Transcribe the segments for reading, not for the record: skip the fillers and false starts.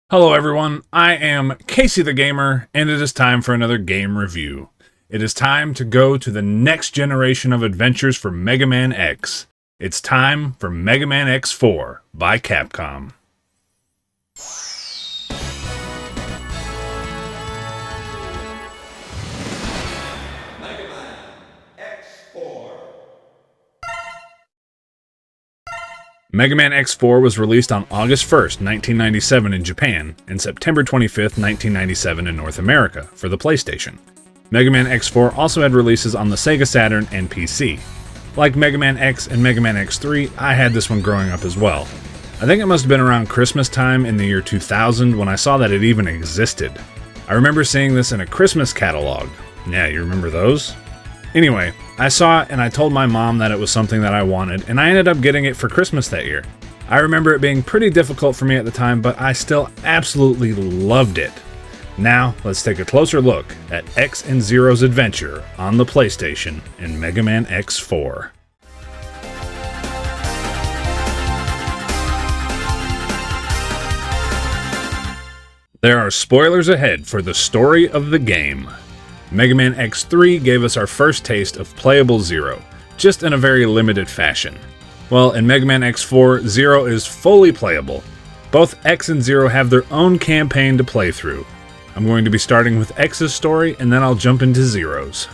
Hello everyone, I am Casey the Gamer, and it is time for another game review. It is time to go to the next generation of adventures for Mega Man X. It's time for Mega Man X4 by Capcom. Mega Man X4. Mega Man X4 was released on August 1st, 1997 in Japan, and September 25th, 1997 in North America for the PlayStation. Mega Man X4 also had releases on the Sega Saturn and PC. Like Mega Man X and Mega Man X3, I had this one growing up as well. I think it must have been around Christmas time in the year 2000 when I saw that it even existed. I remember seeing this in a Christmas catalog. Yeah, you remember those? Anyway, I saw it and I told my mom that it was something that I wanted, and I ended up getting it for Christmas that year. I remember it being pretty difficult for me at the time, but I still absolutely loved it. Now, let's take a closer look at X and Zero's adventure on the PlayStation in Mega Man X4. There are spoilers ahead for the story of the game. Mega Man X3 gave us our first taste of playable Zero, just in a very limited fashion. Well, in Mega Man X4, Zero is fully playable. Both X and Zero have their own campaign to play through. I'm going to be starting with X's story, and then I'll jump into Zero's.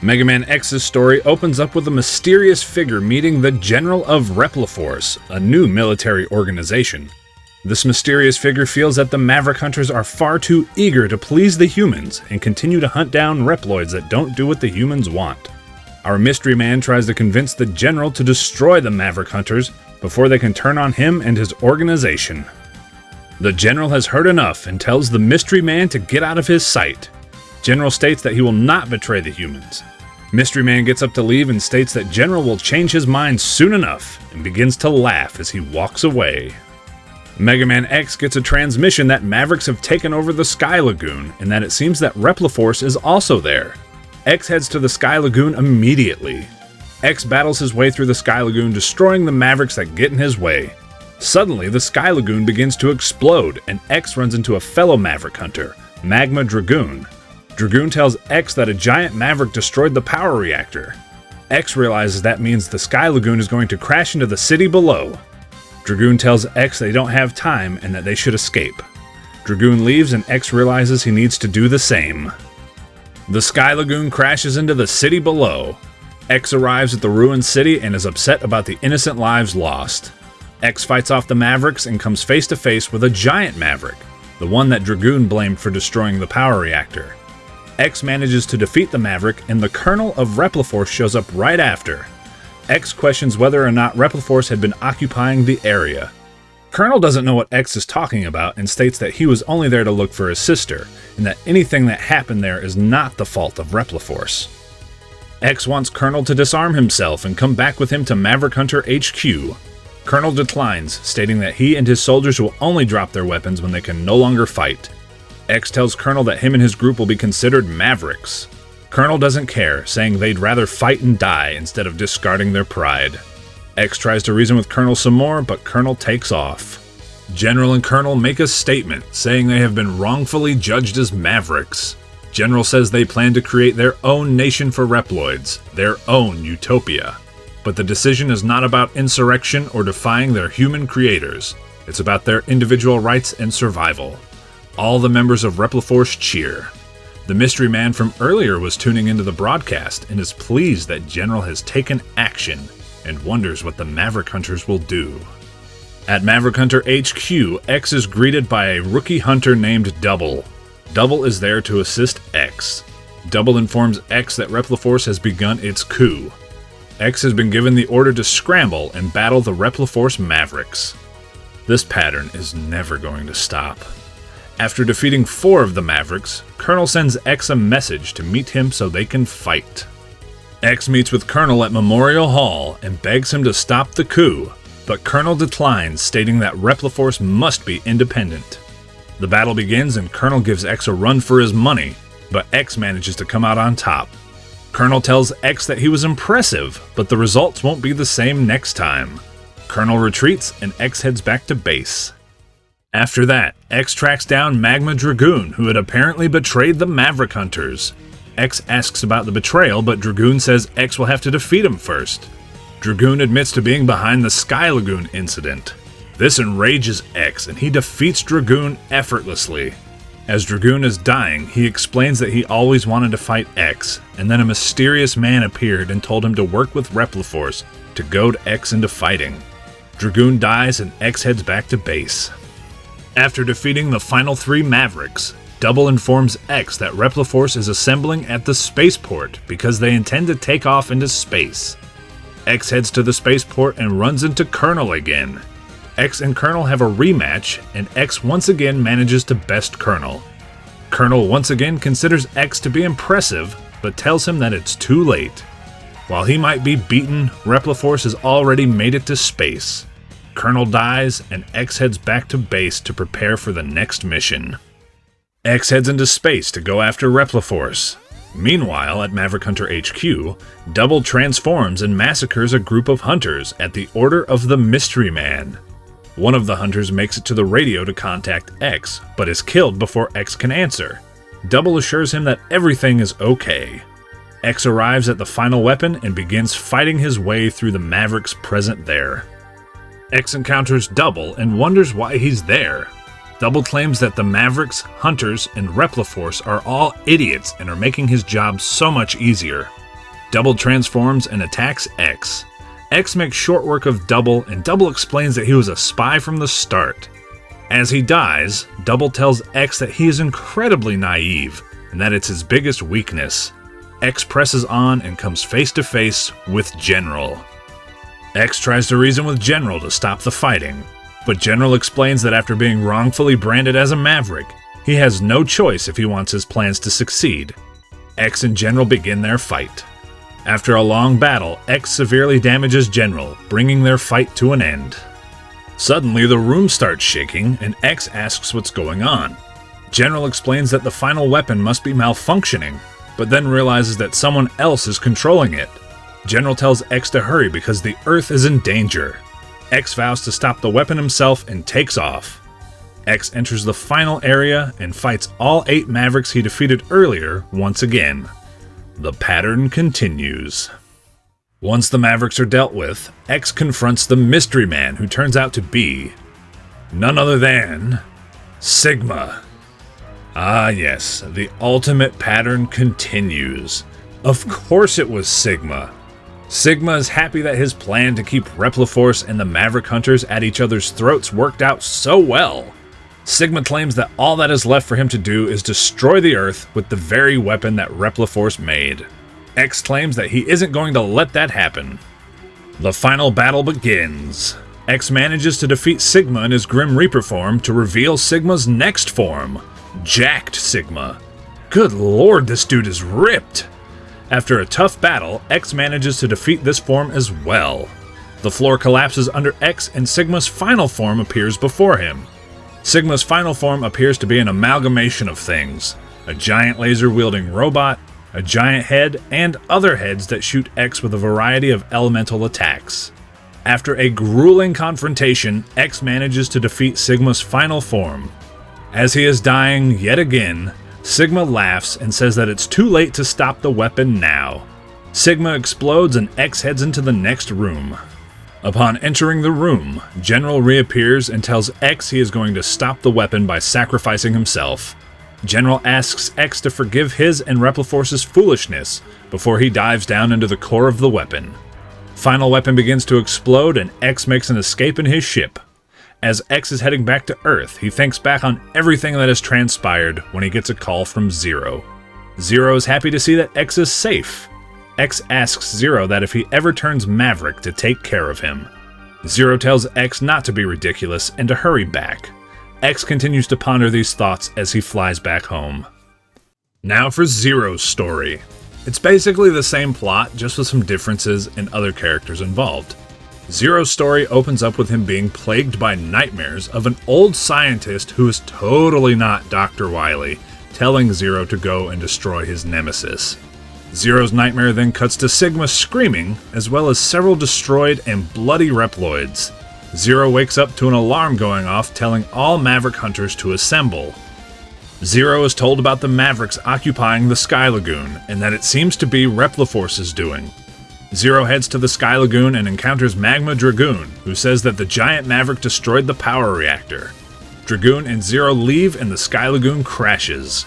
Mega Man X's story opens up with a mysterious figure meeting the General of Repliforce, a new military organization. This mysterious figure feels that the Maverick Hunters are far too eager to please the humans and continue to hunt down Reploids that don't do what the humans want. Our mystery man tries to convince the General to destroy the Maverick Hunters before they can turn on him and his organization. The General has heard enough and tells the mystery man to get out of his sight. General states that he will not betray the humans. Mystery man gets up to leave and states that General will change his mind soon enough and begins to laugh as he walks away. Mega Man X gets a transmission that Mavericks have taken over the Sky Lagoon, and that it seems that Repliforce is also there. X heads to the Sky Lagoon immediately. X battles his way through the Sky Lagoon, destroying the Mavericks that get in his way. Suddenly, the Sky Lagoon begins to explode, and X runs into a fellow Maverick Hunter, Magma Dragoon. Dragoon tells X that a giant Maverick destroyed the power reactor. X realizes that means the Sky Lagoon is going to crash into the city below. Dragoon tells X they don't have time and that they should escape. Dragoon leaves and X realizes he needs to do the same. The Sky Lagoon crashes into the city below. X arrives at the ruined city and is upset about the innocent lives lost. X fights off the Mavericks and comes face to face with a giant Maverick, the one that Dragoon blamed for destroying the power reactor. X manages to defeat the Maverick and the Colonel of Repliforce shows up right after. X questions whether or not Repliforce had been occupying the area. Colonel doesn't know what X is talking about and states that he was only there to look for his sister, and that anything that happened there is not the fault of Repliforce. X wants Colonel to disarm himself and come back with him to Maverick Hunter HQ. Colonel declines, stating that he and his soldiers will only drop their weapons when they can no longer fight. X tells Colonel that him and his group will be considered Mavericks. Colonel doesn't care, saying they'd rather fight and die instead of discarding their pride. X tries to reason with Colonel some more, but Colonel takes off. General and Colonel make a statement, saying they have been wrongfully judged as Mavericks. General says they plan to create their own nation for Reploids, their own utopia. But the decision is not about insurrection or defying their human creators. It's about their individual rights and survival. All the members of Repliforce cheer. The mystery man from earlier was tuning into the broadcast and is pleased that General has taken action and wonders what the Maverick Hunters will do. At Maverick Hunter HQ, X is greeted by a rookie hunter named Double. Double is there to assist X. Double informs X that Repliforce has begun its coup. X has been given the order to scramble and battle the Repliforce Mavericks. This pattern is never going to stop. After defeating 4 of the Mavericks, Colonel sends X a message to meet him so they can fight. X meets with Colonel at Memorial Hall and begs him to stop the coup, but Colonel declines, stating that Repliforce must be independent. The battle begins and Colonel gives X a run for his money, but X manages to come out on top. Colonel tells X that he was impressive, but the results won't be the same next time. Colonel retreats and X heads back to base. After that, X tracks down Magma Dragoon, who had apparently betrayed the Maverick Hunters. X asks about the betrayal, but Dragoon says X will have to defeat him first. Dragoon admits to being behind the Sky Lagoon incident. This enrages X, and he defeats Dragoon effortlessly. As Dragoon is dying, he explains that he always wanted to fight X, and then a mysterious man appeared and told him to work with Repliforce to goad X into fighting. Dragoon dies and X heads back to base. After defeating the final 3 Mavericks, Double informs X that Repliforce is assembling at the spaceport because they intend to take off into space. X heads to the spaceport and runs into Colonel again. X and Colonel have a rematch, and X once again manages to best Colonel. Colonel once again considers X to be impressive, but tells him that it's too late. While he might be beaten, Repliforce has already made it to space. Colonel dies, and X heads back to base to prepare for the next mission. X heads into space to go after Repliforce. Meanwhile, at Maverick Hunter HQ, Double transforms and massacres a group of hunters at the order of the Mystery Man. One of the hunters makes it to the radio to contact X, but is killed before X can answer. Double assures him that everything is okay. X arrives at the final weapon and begins fighting his way through the Mavericks present there. X encounters Double and wonders why he's there. Double claims that the Mavericks, Hunters, and Repliforce are all idiots and are making his job so much easier. Double transforms and attacks X. X makes short work of Double, and Double explains that he was a spy from the start. As he dies, Double tells X that he is incredibly naive, and that it's his biggest weakness. X presses on and comes face to face with General. X tries to reason with General to stop the fighting, but General explains that after being wrongfully branded as a Maverick, he has no choice if he wants his plans to succeed. X and General begin their fight. After a long battle, X severely damages General, bringing their fight to an end. Suddenly, the room starts shaking, and X asks what's going on. General explains that the final weapon must be malfunctioning, but then realizes that someone else is controlling it. General tells X to hurry because the Earth is in danger. X vows to stop the weapon himself and takes off. X enters the final area and fights all 8 Mavericks he defeated earlier once again. The pattern continues. Once the Mavericks are dealt with, X confronts the Mystery Man, who turns out to be none other than Sigma. Ah yes, the ultimate pattern continues. Of course it was Sigma. Sigma is happy that his plan to keep Repliforce and the Maverick Hunters at each other's throats worked out so well. Sigma claims that all that is left for him to do is destroy the Earth with the very weapon that Repliforce made. X claims that he isn't going to let that happen. The final battle begins. X manages to defeat Sigma in his Grim Reaper form to reveal Sigma's next form, Jacked Sigma. Good lord, this dude is ripped! After a tough battle, X manages to defeat this form as well. The floor collapses under X and Sigma's final form appears before him. Sigma's final form appears to be an amalgamation of things: a giant laser-wielding robot, a giant head, and other heads that shoot X with a variety of elemental attacks. After a grueling confrontation, X manages to defeat Sigma's final form. As he is dying yet again, Sigma laughs and says that it's too late to stop the weapon now. Sigma explodes and X heads into the next room. Upon entering the room, General reappears and tells X he is going to stop the weapon by sacrificing himself. General asks X to forgive his and Repliforce's foolishness before he dives down into the core of the weapon. Final weapon begins to explode and X makes an escape in his ship. As X is heading back to Earth, he thinks back on everything that has transpired when he gets a call from Zero. Zero is happy to see that X is safe. X asks Zero that if he ever turns Maverick to take care of him. Zero tells X not to be ridiculous and to hurry back. X continues to ponder these thoughts as he flies back home. Now for Zero's story. It's basically the same plot, just with some differences and other characters involved. Zero's story opens up with him being plagued by nightmares of an old scientist who is totally not Dr. Wily, telling Zero to go and destroy his nemesis. Zero's nightmare then cuts to Sigma screaming, as well as several destroyed and bloody Reploids. Zero wakes up to an alarm going off telling all Maverick hunters to assemble. Zero is told about the Mavericks occupying the Sky Lagoon, and that it seems to be Repliforce's doing. Zero heads to the Sky Lagoon and encounters Magma Dragoon, who says that the giant Maverick destroyed the power reactor. Dragoon and Zero leave and the Sky Lagoon crashes.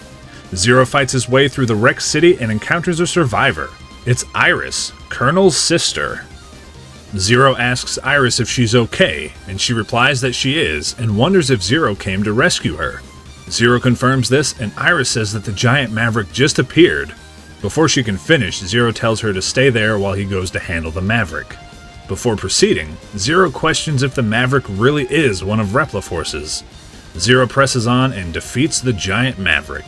Zero fights his way through the wrecked city and encounters a survivor. It's Iris, Colonel's sister. Zero asks Iris if she's okay, and she replies that she is, and wonders if Zero came to rescue her. Zero confirms this, and Iris says that the giant Maverick just appeared. Before she can finish, Zero tells her to stay there while he goes to handle the Maverick. Before proceeding, Zero questions if the Maverick really is one of Repliforce's. Zero presses on and defeats the giant Maverick.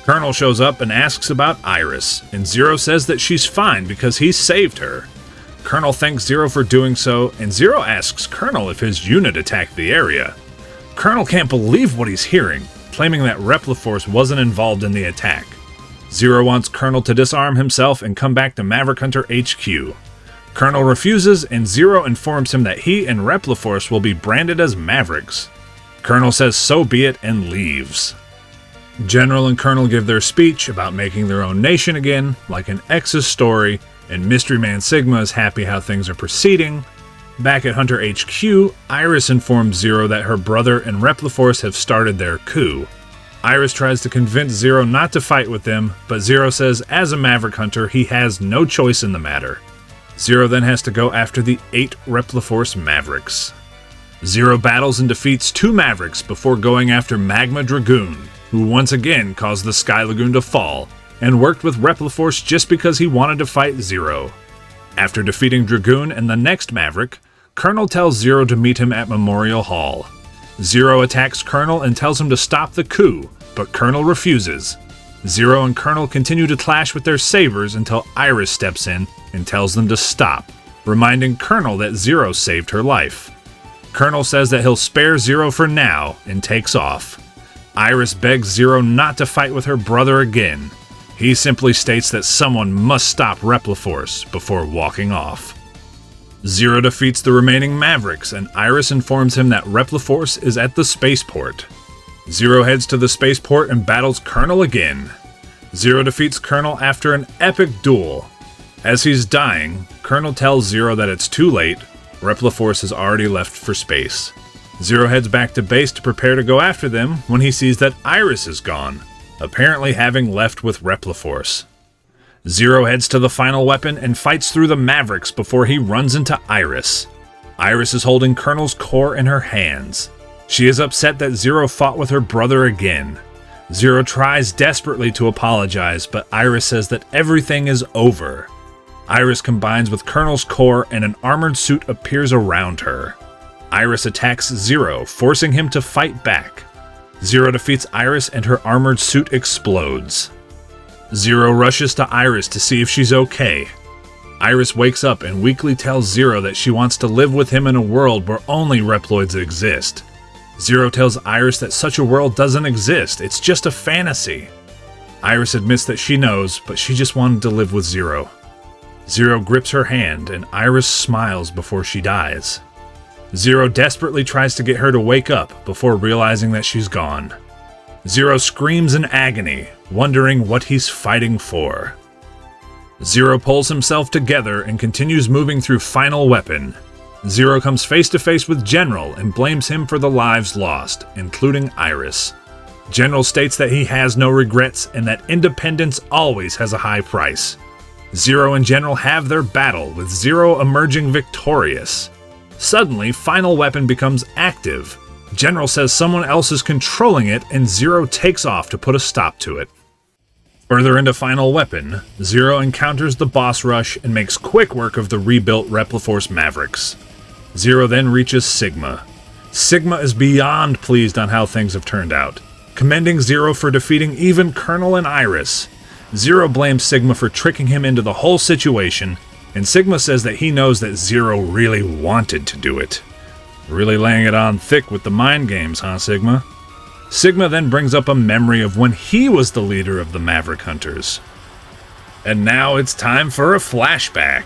Colonel shows up and asks about Iris, and Zero says that she's fine because he saved her. Colonel thanks Zero for doing so, and Zero asks Colonel if his unit attacked the area. Colonel can't believe what he's hearing, claiming that Repliforce wasn't involved in the attack. Zero wants Colonel to disarm himself and come back to Maverick Hunter HQ. Colonel refuses, and Zero informs him that he and Repliforce will be branded as Mavericks. Colonel says so be it and leaves. General and Colonel give their speech about making their own nation again, like an X's story, and Mystery Man Sigma is happy how things are proceeding. Back at Hunter HQ, Iris informs Zero that her brother and Repliforce have started their coup. Iris tries to convince Zero not to fight with them, but Zero says as a Maverick Hunter he has no choice in the matter. Zero then has to go after the 8 Repliforce Mavericks. Zero battles and defeats 2 Mavericks before going after Magma Dragoon, who once again caused the Sky Lagoon to fall, and worked with Repliforce just because he wanted to fight Zero. After defeating Dragoon and the next Maverick, Colonel tells Zero to meet him at Memorial Hall. Zero attacks Colonel and tells him to stop the coup, but Colonel refuses. Zero and Colonel continue to clash with their sabers until Iris steps in and tells them to stop, reminding Colonel that Zero saved her life. Colonel says that he'll spare Zero for now and takes off. Iris begs Zero not to fight with her brother again. He simply states that someone must stop Repliforce before walking off. Zero defeats the remaining Mavericks, and Iris informs him that Repliforce is at the spaceport. Zero heads to the spaceport and battles Colonel again. Zero defeats Colonel after an epic duel. As he's dying, Colonel tells Zero that it's too late. Repliforce has already left for space. Zero heads back to base to prepare to go after them when he sees that Iris is gone, apparently having left with Repliforce. Zero heads to the final weapon and fights through the Mavericks before he runs into Iris. Iris is holding Colonel's core in her hands. She is upset that Zero fought with her brother again. Zero tries desperately to apologize, but Iris says that everything is over. Iris combines with Colonel's core and an armored suit appears around her. Iris attacks Zero, forcing him to fight back. Zero defeats Iris and her armored suit explodes. Zero rushes to Iris to see if she's okay. Iris wakes up and weakly tells Zero that she wants to live with him in a world where only Reploids exist. Zero tells Iris that such a world doesn't exist, it's just a fantasy. Iris admits that she knows, but she just wanted to live with Zero. Zero grips her hand and Iris smiles before she dies. Zero desperately tries to get her to wake up before realizing that she's gone. Zero screams in agony, wondering what he's fighting for. Zero pulls himself together and continues moving through Final Weapon. Zero comes face to face with General and blames him for the lives lost, including Iris. General states that he has no regrets and that independence always has a high price. Zero and General have their battle, with Zero emerging victorious. Suddenly, Final Weapon becomes active. General says someone else is controlling it, and Zero takes off to put a stop to it. Further into Final Weapon, Zero encounters the boss rush and makes quick work of the rebuilt Repliforce Mavericks. Zero then reaches Sigma. Sigma is beyond pleased on how things have turned out, commending Zero for defeating even Colonel and Iris. Zero blames Sigma for tricking him into the whole situation, and Sigma says that he knows that Zero really wanted to do it. Really laying it on thick with the mind games, huh, Sigma? Sigma then brings up a memory of when he was the leader of the Maverick Hunters. And now it's time for a flashback.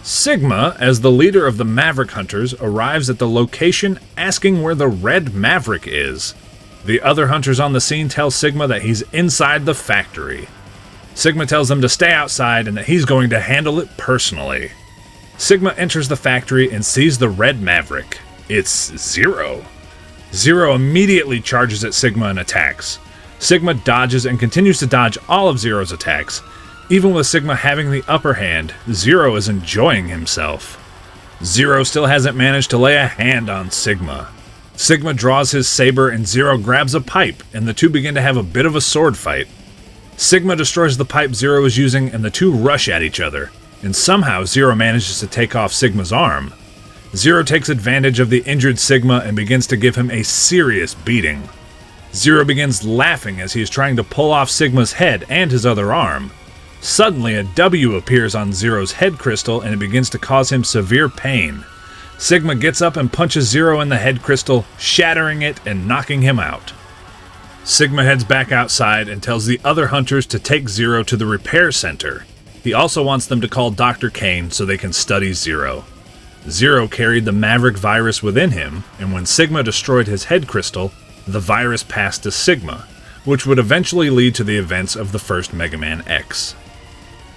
Sigma, as the leader of the Maverick Hunters, arrives at the location asking where the Red Maverick is. The other hunters on the scene tell Sigma that he's inside the factory. Sigma tells them to stay outside and that he's going to handle it personally. Sigma enters the factory and sees the Red Maverick. It's Zero. Zero immediately charges at Sigma and attacks. Sigma dodges and continues to dodge all of Zero's attacks. Even with Sigma having the upper hand, Zero is enjoying himself. Zero still hasn't managed to lay a hand on Sigma. Sigma draws his saber and Zero grabs a pipe, and the two begin to have a bit of a sword fight. Sigma destroys the pipe Zero is using, and the two rush at each other, and somehow Zero manages to take off Sigma's arm. Zero takes advantage of the injured Sigma and begins to give him a serious beating. Zero begins laughing as he is trying to pull off Sigma's head and his other arm. Suddenly, a W appears on Zero's head crystal and it begins to cause him severe pain. Sigma gets up and punches Zero in the head crystal, shattering it and knocking him out. Sigma heads back outside and tells the other hunters to take Zero to the repair center. He also wants them to call Dr. Kane so they can study Zero. Zero carried the Maverick virus within him, and when Sigma destroyed his head crystal, the virus passed to Sigma, which would eventually lead to the events of the first Mega Man X.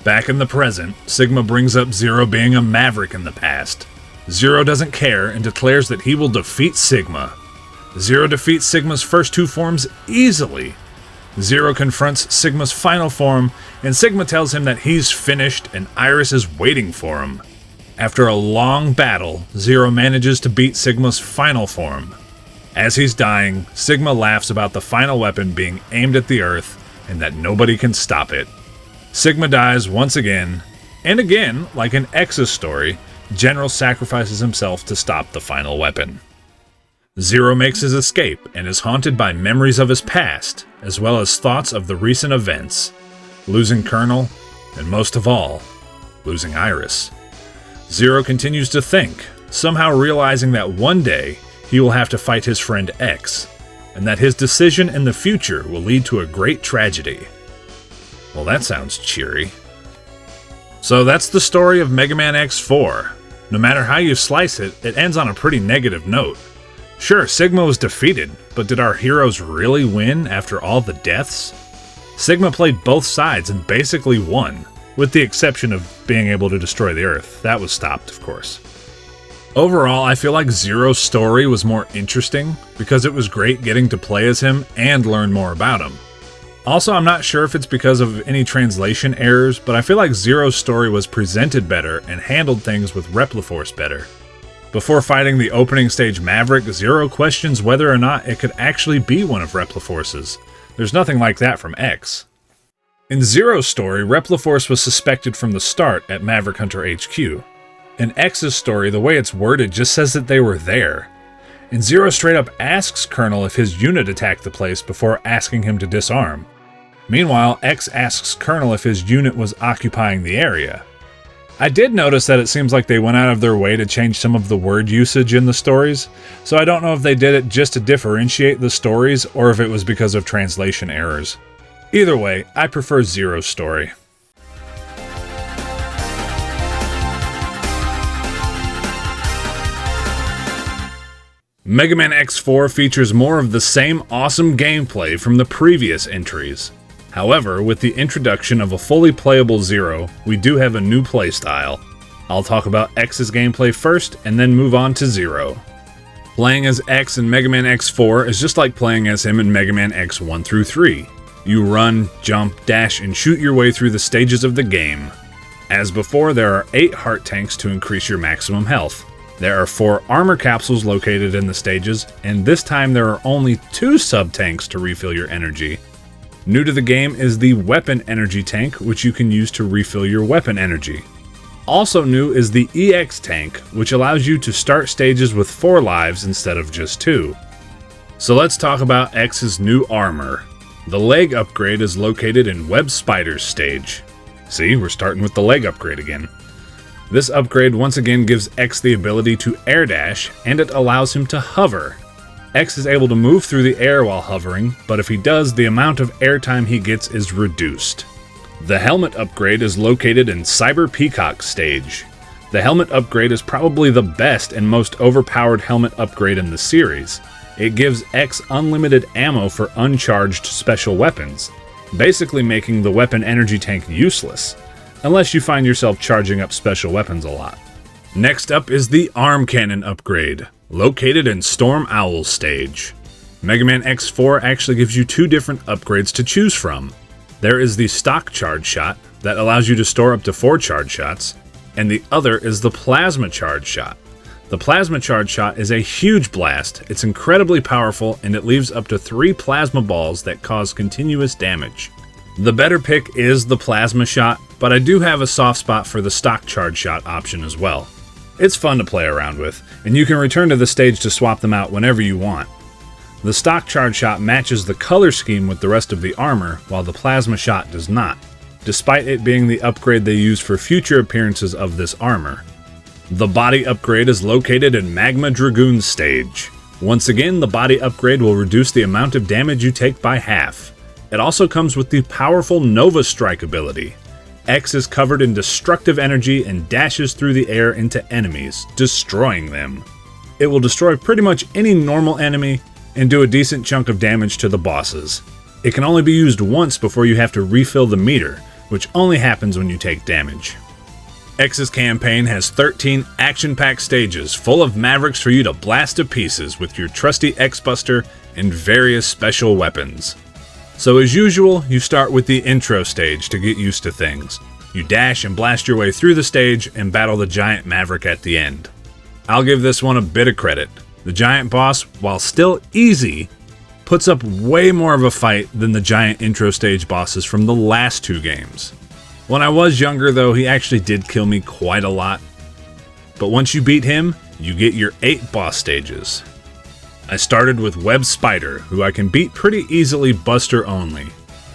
Back in the present, Sigma brings up Zero being a Maverick in the past. Zero doesn't care and declares that he will defeat Sigma. Zero defeats Sigma's first two forms easily. Zero confronts Sigma's final form, and Sigma tells him that he's finished and Iris is waiting for him. After a long battle, Zero manages to beat Sigma's final form. As he's dying, Sigma laughs about the final weapon being aimed at the Earth and that nobody can stop it. Sigma dies once again, and again, like in X's story, General sacrifices himself to stop the final weapon. Zero makes his escape and is haunted by memories of his past, as well as thoughts of the recent events, losing Colonel, and most of all, losing Iris. Zero continues to think, somehow realizing that one day he will have to fight his friend X, and that his decision in the future will lead to a great tragedy. Well, that sounds cheery. So that's the story of Mega Man X4. No matter how you slice it, it ends on a pretty negative note. Sure, Sigma was defeated, but did our heroes really win after all the deaths? Sigma played both sides and basically won, with the exception of being able to destroy the Earth. That was stopped, of course. Overall, I feel like Zero's story was more interesting because it was great getting to play as him and learn more about him. Also, I'm not sure if it's because of any translation errors, but I feel like Zero's story was presented better and handled things with Repliforce better. Before fighting the opening stage Maverick, Zero questions whether or not it could actually be one of Repliforce's. There's nothing like that from X. In Zero's story, Repliforce was suspected from the start at Maverick Hunter HQ. In X's story, the way it's worded just says that they were there. And Zero straight up asks Colonel if his unit attacked the place before asking him to disarm. Meanwhile, X asks Colonel if his unit was occupying the area. I did notice that it seems like they went out of their way to change some of the word usage in the stories, so I don't know if they did it just to differentiate the stories or if it was because of translation errors. Either way, I prefer Zero's story. Mega Man X4 features more of the same awesome gameplay from the previous entries. However, with the introduction of a fully playable Zero, we do have a new playstyle. I'll talk about X's gameplay first, and then move on to Zero. Playing as X in Mega Man X4 is just like playing as him in Mega Man X1 through 3. You run, jump, dash, and shoot your way through the stages of the game. As before, there are 8 heart tanks to increase your maximum health. There are 4 armor capsules located in the stages, and this time there are only 2 sub-tanks to refill your energy. New to the game is the weapon energy tank, which you can use to refill your weapon energy. Also new is the EX tank, which allows you to start stages with 4 lives instead of just 2. So let's talk about X's new armor. The leg upgrade is located in Web Spider's stage. See, we're starting with the leg upgrade again. This upgrade once again gives X the ability to air dash, and it allows him to hover. X is able to move through the air while hovering, but if he does, the amount of airtime he gets is reduced. The helmet upgrade is located in Cyber Peacock stage. The helmet upgrade is probably the best and most overpowered helmet upgrade in the series. It gives X unlimited ammo for uncharged special weapons, basically making the weapon energy tank useless, unless you find yourself charging up special weapons a lot. Next up is the arm cannon upgrade, located in Storm Owl's stage. Mega Man X4 actually gives you two different upgrades to choose from. There is the stock charge shot that allows you to store up to 4 charge shots, and the other is the plasma charge shot. The plasma charge shot is a huge blast, it's incredibly powerful, and it leaves up to 3 plasma balls that cause continuous damage. The better pick is the plasma shot, but I do have a soft spot for the stock charge shot option as well. It's fun to play around with, and you can return to the stage to swap them out whenever you want. The stock charge shot matches the color scheme with the rest of the armor, while the plasma shot does not, despite it being the upgrade they use for future appearances of this armor. The body upgrade is located in Magma Dragoon's stage. Once again, the body upgrade will reduce the amount of damage you take by half. It also comes with the powerful Nova Strike ability. X is covered in destructive energy and dashes through the air into enemies, destroying them. It will destroy pretty much any normal enemy and do a decent chunk of damage to the bosses. It can only be used once before you have to refill the meter, which only happens when you take damage. X's campaign has 13 action-packed stages full of Mavericks for you to blast to pieces with your trusty X-Buster and various special weapons. So as usual, you start with the intro stage to get used to things. You dash and blast your way through the stage and battle the giant Maverick at the end. I'll give this one a bit of credit. The giant boss, while still easy, puts up way more of a fight than the giant intro stage bosses from the last 2 games. When I was younger though, he actually did kill me quite a lot. But once you beat him, you get your 8 boss stages. I started with Web Spider, who I can beat pretty easily Buster only.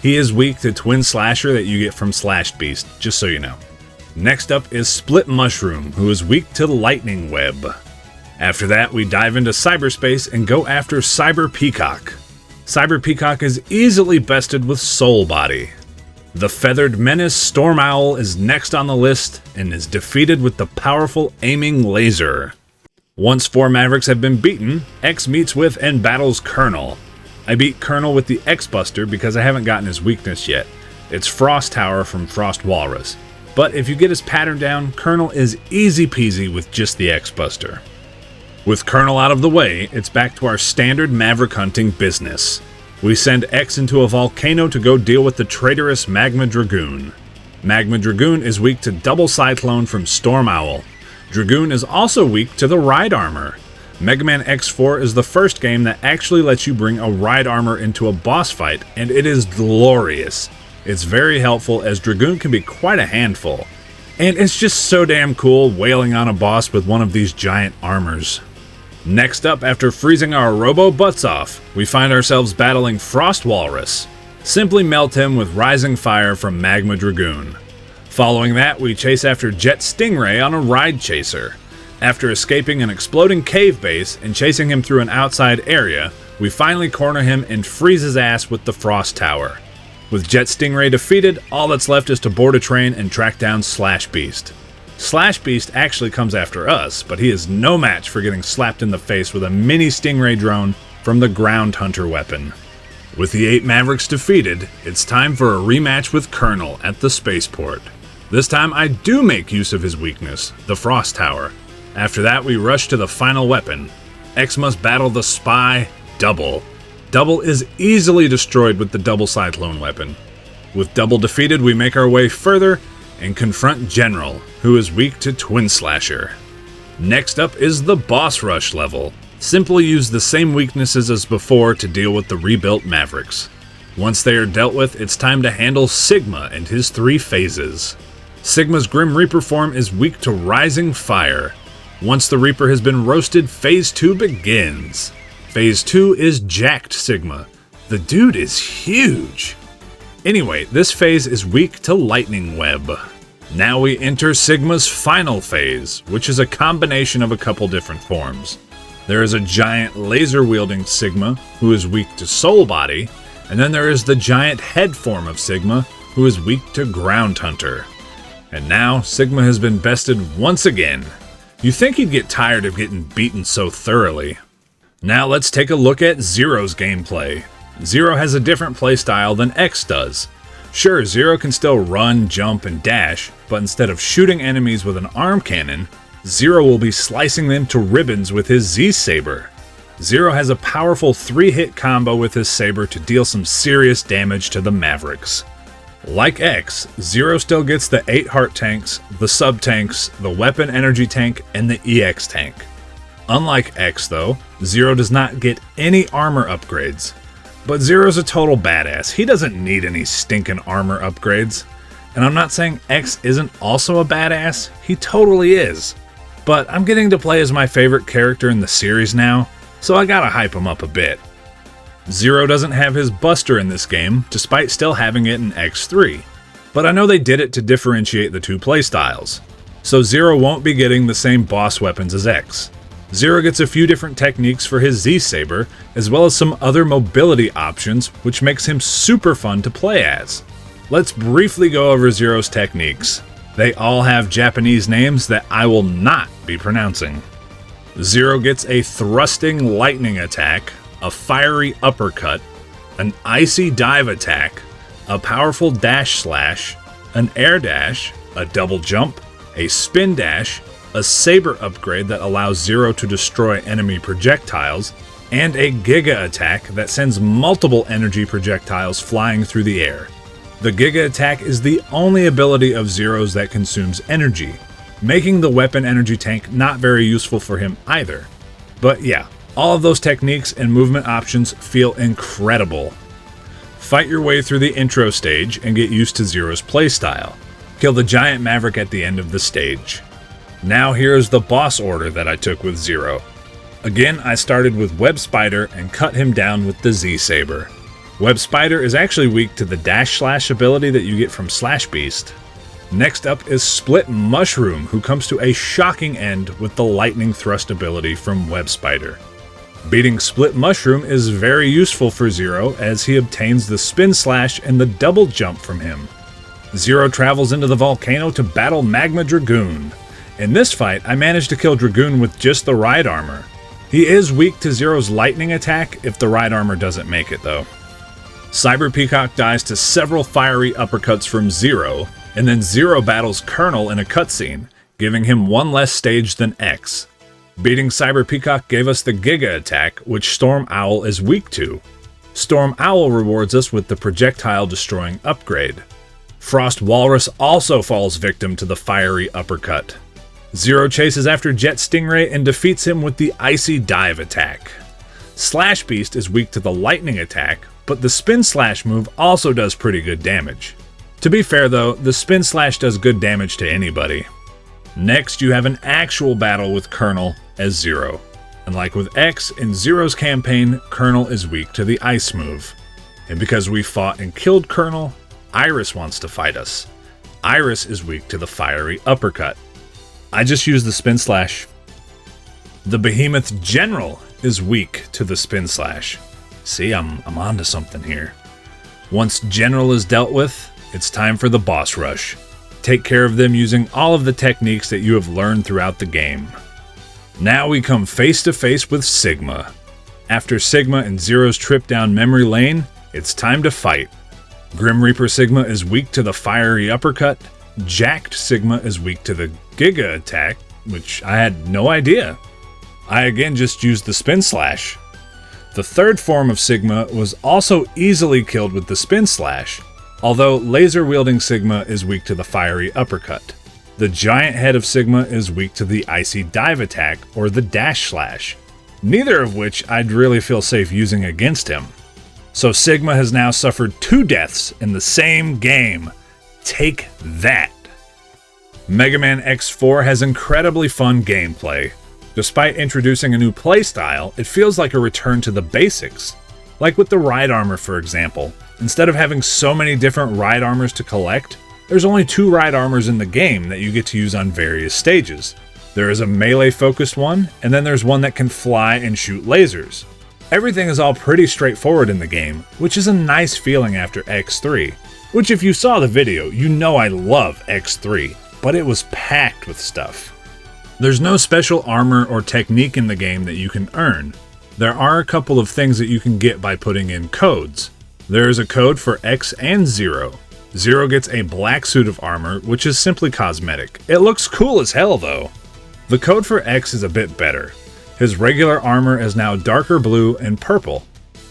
He is weak to Twin Slasher that you get from Slash Beast, just so you know. Next up is Split Mushroom, who is weak to Lightning Web. After that, we dive into cyberspace and go after Cyber Peacock. Cyber Peacock is easily bested with Soul Body. The Feathered Menace Storm Owl is next on the list and is defeated with the powerful Aiming Laser. Once 4 Mavericks have been beaten, X meets with and battles Colonel. I beat Colonel with the X-Buster because I haven't gotten his weakness yet. It's Frost Tower from Frost Walrus. But if you get his pattern down, Colonel is easy peasy with just the X-Buster. With Colonel out of the way, it's back to our standard Maverick hunting business. We send X into a volcano to go deal with the traitorous Magma Dragoon. Magma Dragoon is weak to Double Cyclone from Storm Owl. Dragoon is also weak to the Ride Armor. Mega Man X4 is the first game that actually lets you bring a Ride Armor into a boss fight, and it is glorious. It's very helpful as Dragoon can be quite a handful. And it's just so damn cool wailing on a boss with one of these giant armors. Next up, after freezing our robo butts off, we find ourselves battling Frost Walrus. Simply melt him with Rising Fire from Magma Dragoon. Following that, we chase after Jet Stingray on a Ride Chaser. After escaping an exploding cave base and chasing him through an outside area, we finally corner him and freeze his ass with the Frost Tower. With Jet Stingray defeated, all that's left is to board a train and track down Slash Beast. Slash Beast actually comes after us, but he is no match for getting slapped in the face with a mini Stingray drone from the Ground Hunter weapon. With the 8 Mavericks defeated, it's time for a rematch with Colonel at the spaceport. This time I do make use of his weakness, the Frost Tower. After that, we rush to the final weapon. X must battle the spy, Double. Double is easily destroyed with the Double Cyclone weapon. With Double defeated, we make our way further and confront General, who is weak to Twin Slasher. Next up is the Boss Rush level. Simply use the same weaknesses as before to deal with the rebuilt Mavericks. Once they are dealt with, it's time to handle Sigma and his 3 phases. Sigma's Grim Reaper form is weak to Rising Fire. Once the Reaper has been roasted, Phase 2 begins. Phase 2 is Jacked Sigma. The dude is huge. Anyway, this phase is weak to Lightning Web. Now we enter Sigma's final phase, which is a combination of a couple different forms. There is a giant laser-wielding Sigma, who is weak to Soul Body, and then there is the giant head form of Sigma, who is weak to Ground Hunter. And now, Sigma has been bested once again. You think he'd get tired of getting beaten so thoroughly. Now let's take a look at Zero's gameplay. Zero has a different playstyle than X does. Sure, Zero can still run, jump, and dash, but instead of shooting enemies with an arm cannon, Zero will be slicing them to ribbons with his Z-Saber. Zero has a powerful 3-hit combo with his saber to deal some serious damage to the Mavericks. Like X, Zero still gets the 8 heart tanks, the sub-tanks, the weapon energy tank, and the EX tank. Unlike X though, Zero does not get any armor upgrades. But Zero's a total badass, he doesn't need any stinking armor upgrades. And I'm not saying X isn't also a badass, he totally is. But I'm getting to play as my favorite character in the series now, so I gotta hype him up a bit. Zero doesn't have his Buster in this game, despite still having it in X3. But I know they did it to differentiate the two playstyles. So Zero won't be getting the same boss weapons as X. Zero gets a few different techniques for his Z-Saber, as well as some other mobility options, which makes him super fun to play as. Let's briefly go over Zero's techniques. They all have Japanese names that I will not be pronouncing. Zero gets a thrusting lightning attack, a fiery uppercut, an icy dive attack, a powerful dash slash, an air dash, a double jump, a spin dash, a saber upgrade that allows Zero to destroy enemy projectiles, and a Giga attack that sends multiple energy projectiles flying through the air. The Giga attack is the only ability of Zero's that consumes energy, making the weapon energy tank not very useful for him either. But yeah, all of those techniques and movement options feel incredible. Fight your way through the intro stage and get used to Zero's playstyle. Kill the giant Maverick at the end of the stage. Now here's the boss order that I took with Zero. Again, I started with Web Spider and cut him down with the Z-Saber. Web Spider is actually weak to the dash slash ability that you get from Slash Beast. Next up is Split Mushroom, who comes to a shocking end with the lightning thrust ability from Web Spider. Beating Split Mushroom is very useful for Zero as he obtains the Spin Slash and the double jump from him. Zero travels into the volcano to battle Magma Dragoon. In this fight, I managed to kill Dragoon with just the ride armor. He is weak to Zero's lightning attack if the ride armor doesn't make it though. Cyber Peacock dies to several fiery uppercuts from Zero, and then Zero battles Colonel in a cutscene, giving him one less stage than X. Beating Cyber Peacock gave us the Giga attack, which Storm Owl is weak to. Storm Owl rewards us with the projectile destroying upgrade. Frost Walrus also falls victim to the fiery uppercut. Zero chases after Jet Stingray and defeats him with the Icy Dive attack. Slash Beast is weak to the lightning attack, but the Spin Slash move also does pretty good damage. To be fair though, the Spin Slash does good damage to anybody. Next, you have an actual battle with Colonel as Zero. And like with X, in Zero's campaign, Colonel is weak to the Ice move. And because we fought and killed Colonel, Iris wants to fight us. Iris is weak to the fiery uppercut. I just used the Spin Slash. The Behemoth General is weak to the Spin Slash. See, I'm onto something here. Once General is dealt with, it's time for the boss rush. Take care of them using all of the techniques that you have learned throughout the game. Now we come face to face with Sigma. After Sigma and Zero's trip down memory lane, it's time to fight. Grim Reaper Sigma is weak to the fiery uppercut. Jacked Sigma is weak to the Giga attack, which I had no idea. I again just used the Spin Slash. The third form of Sigma was also easily killed with the Spin Slash, although laser-wielding Sigma is weak to the fiery uppercut. The giant head of Sigma is weak to the Icy Dive attack or the Dash Slash, neither of which I'd really feel safe using against him. So Sigma has now suffered 2 deaths in the same game. Take that! Mega Man X4 has incredibly fun gameplay. Despite introducing a new playstyle, it feels like a return to the basics. Like with the ride armor, for example. Instead of having so many different ride armors to collect, there's only 2 ride armors in the game that you get to use on various stages. There is a melee-focused one, and then there's one that can fly and shoot lasers. Everything is all pretty straightforward in the game, which is a nice feeling after X3. Which, if you saw the video, you know I love X3, but it was packed with stuff. There's no special armor or technique in the game that you can earn. There are a couple of things that you can get by putting in codes. There is a code for X and Zero. Zero gets a black suit of armor, which is simply cosmetic. It looks cool as hell though. The code for X is a bit better. His regular armor is now darker blue and purple.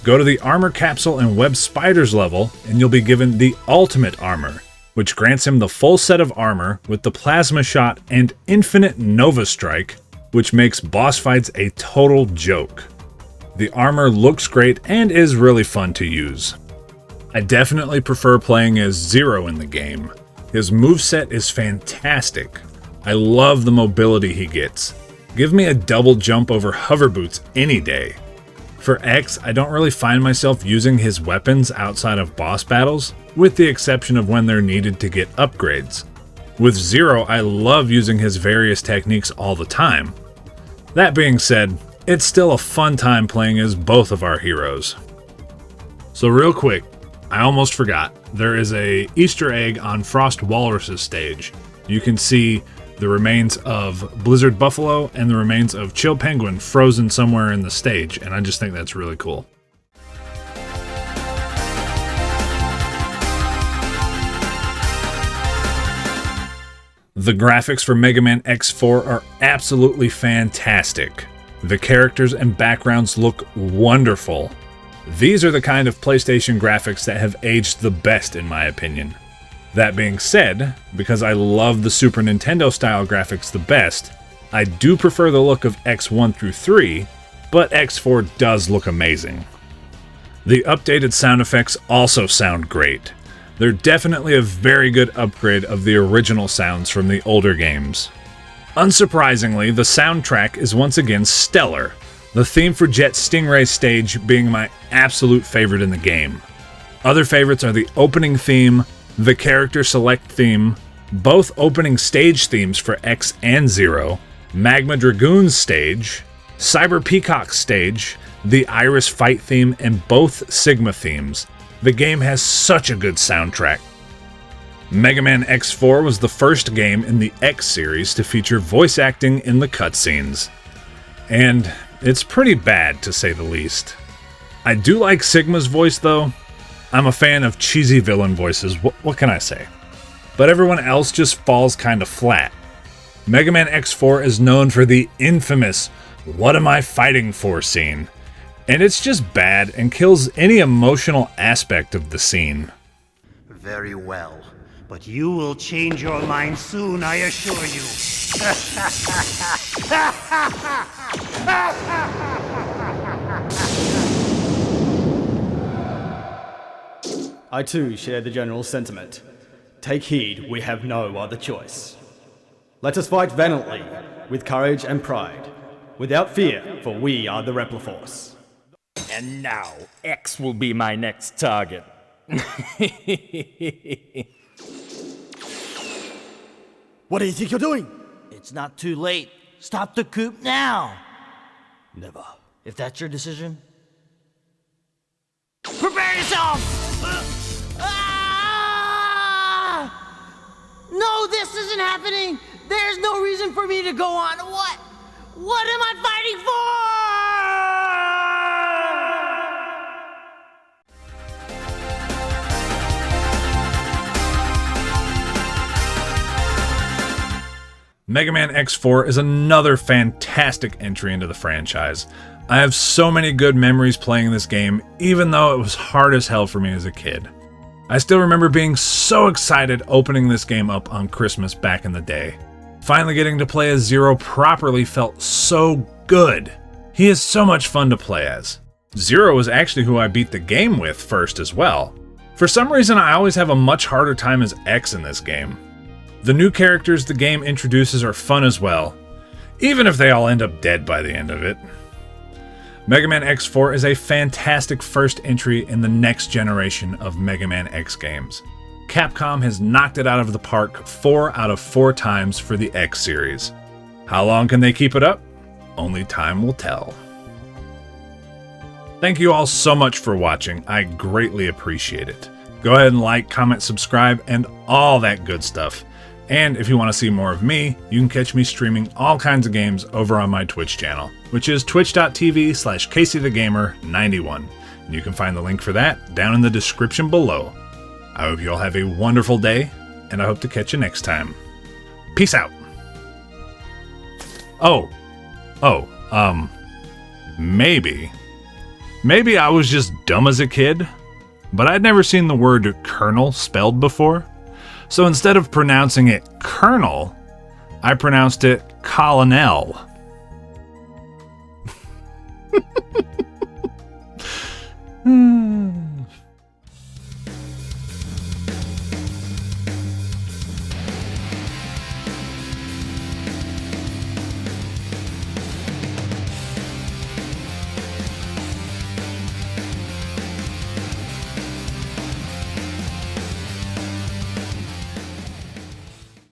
Go to the armor capsule and web spiders level, and you'll be given the ultimate armor, which grants him the full set of armor with the plasma shot and infinite Nova Strike, which makes boss fights a total joke. The armor looks great and is really fun to use. I definitely prefer playing as Zero in the game. His moveset is fantastic. I love the mobility he gets. Give me a double jump over hover boots any day. For X, I don't really find myself using his weapons outside of boss battles, with the exception of when they're needed to get upgrades. With Zero, I love using his various techniques all the time. That being said, it's still a fun time playing as both of our heroes. So real quick, I almost forgot, there is a Easter egg on Frost Walrus's stage. You can see the remains of Blizzard Buffalo and the remains of Chill Penguin frozen somewhere in the stage, and I just think that's really cool. The graphics for Mega Man X4 are absolutely fantastic. The characters and backgrounds look wonderful. These are the kind of PlayStation graphics that have aged the best in my opinion. That being said, because I love the Super Nintendo style graphics the best, I do prefer the look of X1 through 3, but X4 does look amazing. The updated sound effects also sound great. They're definitely a very good upgrade of the original sounds from the older games. Unsurprisingly, the soundtrack is once again stellar, the theme for Jet Stingray's stage being my absolute favorite in the game. Other favorites are the opening theme, the character select theme, both opening stage themes for X and Zero, Magma Dragoon's stage, Cyber Peacock's stage, the Iris fight theme, and both Sigma themes. The game has such a good soundtrack. Mega Man X4 was the first game in the X series to feature voice acting in the cutscenes. And it's pretty bad, to say the least. I do like Sigma's voice though. I'm a fan of cheesy villain voices, what can I say? But everyone else just falls kinda flat. Mega Man X4 is known for the infamous "What am I fighting for" scene, and it's just bad and kills any emotional aspect of the scene. Very well, but you will change your mind soon, I assure you. I too share the general sentiment. Take heed, we have no other choice. Let us fight valiantly, with courage and pride, without fear, for we are the Repliforce. And now, X will be my next target. What do you think you're doing? It's not too late. Stop the coup now! Never. If that's your decision, prepare yourself! No, this isn't happening! There's no reason for me to go on. What am I fighting for? Mega Man X4 is another fantastic entry into the franchise. I have so many good memories playing this game, even though it was hard as hell for me as a kid. I still remember being so excited opening this game up on Christmas back in the day. Finally getting to play as Zero properly felt so good. He is so much fun to play as. Zero was actually who I beat the game with first as well. For some reason, I always have a much harder time as X in this game. The new characters the game introduces are fun as well, even if they all end up dead by the end of it. Mega Man X4 is a fantastic first entry in the next generation of Mega Man X games. Capcom has knocked it out of the park 4 out of 4 times for the X series. How long can they keep it up? Only time will tell. Thank you all so much for watching, I greatly appreciate it. Go ahead and like, comment, subscribe, and all that good stuff. And if you want to see more of me, you can catch me streaming all kinds of games over on my Twitch channel, which is twitch.tv/CaseyTheGamer91. And you can find the link for that down in the description below. I hope you all have a wonderful day, and I hope to catch you next time. Peace out. Maybe I was just dumb as a kid, but I'd never seen the word colonel spelled before. So instead of pronouncing it colonel, I pronounced it colonel.